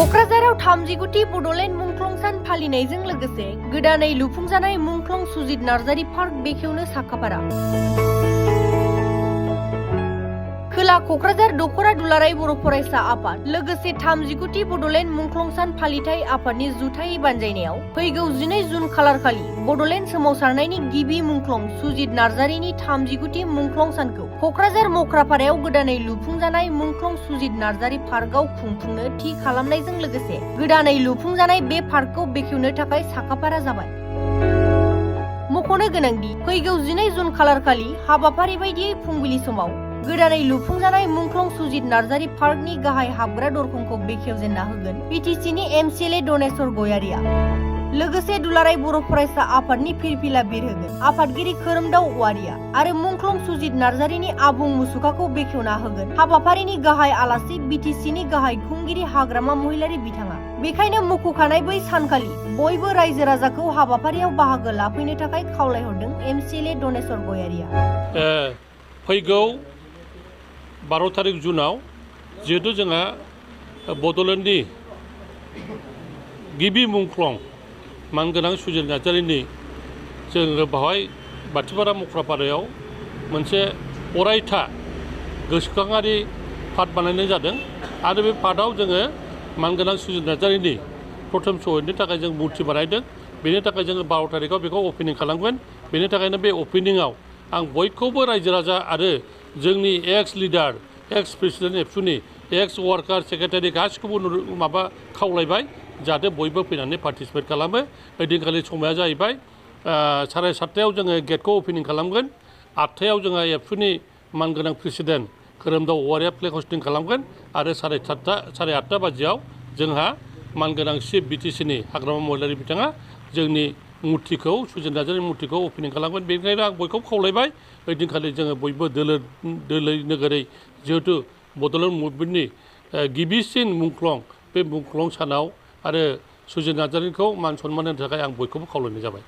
क'क्राझाराव 39थि बड'लेण्ड मुंख्लं सान फालिनायजों लोगोसे गोदानै लुफुंजानाय मुंख्लं सुजित नार्जारी पार्क बेखेवनो साखाफारा। खोला क'क्राझार दख'रा दुलाराय बर' फरायसा आफाद लोगोसे 39थि बड'लेण्ड मुंख्लं सान फालिथाय आफादनि जुथाइ बानजायनायाव फैगौ 12 जुन खालारखालि बड'लेण्ड सोमावसारनायनि गिबि मुंख्लं सुजित नार्जारीनि 39थि मुंख्लं सानखौ क'क्राझार मख्रापारायाव गोदानै लुफुंजानाय मुंख्लं सुजित नार्जारी पार्कआव खुंफुंनो थि खालामनायजों लोगोसे गोदानै लुफुंजानाय बे पार्कखौ बेखेवनो थाखाय साखाफारा जाबाय। मख'नो गोनांदि फैगौ 12 जुन खालारखालि हाबाफारि बायदियै फुंबिलि समाव गोदानै लुफुंजानाय मुंख्लं सुजित नार्जारी पार्कनि गाहाय हाबग्रा दरखंखौ बेखेवजेनना होगोन बिटिसिनि एमसिएलए दनेस्वर गयारिया। लोगोसे दुलाराय बर' फरायसा आफादनि फिरफिला बिरहोगोन आफादगिरि खोरोमदाव औवारिया आरो मुंख्लं सुजित नार्जारीनि आबुं मुसुखाखौ बेखेवना होगोन हाबाफारिनि गाहाय आलासि बिटिसिनि गाहाय खुंगिरि हाग्रामा महिलारि बिथाङा। बेखायनो मुंख'खानाय बै सानखालि बयबो रायजो राजाखौ हाबाफारियाव बाहागो लाफैनो थाखाय खावलायहरदों एमसिएलए दनेस्वर गयारिया। फैगौ 12 तारिख जुनाव जिहेतु जोंहा बड'लेण्डनि गिबि मुंख्लं मानगोनां सुजित नार्जारीनि जोङो बेवहाय बाथिपारा मख्रापारायाव मोनसे अरायथा गोसोखाङारि पार्क बानायनाय जादों आरो बे पार्कआव जोङो मानगोनां सुजित नार्जारीनि प्रथम सहैनो थाखाय जों मुर्ति बानायदों। बेनि थाखाय जोङो 12 तारिखआव बेखौ अपेनिं खालामगोन। बेनि थाखायनो बे अपेनिंआव आं बयखौबो रायजो राजा आरो जोंनि एक्स लिडार एक्स प्रेसिडेन्ट एबसुनि एक्स वार्कार सेक्रेटारि गासिखौबो माबा खावलायबाय जाहाथे बयबो फैनानै पार्टिसिपेट खालामो। ओइदिनखालि समाया जाहैबाय 7:30 जोङो गेटखौ अपेनिं खालामगोन। 8टायाव जोङो एबसुनि मानगोनां प्रेसिडेन्ट खोरोमदाव औवारिया फ्लेग हस्टिं खालामगोन आरो 8:30 बाजियाव जोंहा मानगोनां चिफ बिटिसिनि हाग्रामा महिलारि बिथाङा जोंनि मुर्तिखौ सुजित नार्जारी मुर्तिखौ अपेनिं खालामगोन। बेनिखायनो आं बयखौबो खावलायबाय ओइदिनखालि जोङो बयबो दोलै नोगोरै जिहेतु बड'लेण्ड मुभमेन्टनि गिबिसिन मुंख्लं बे मुंख्लं सानाव आरो सुजित नार्जारीखौ मान सनमान होनो थाखाय आं बयखौबो खावलायनाय जाबाय।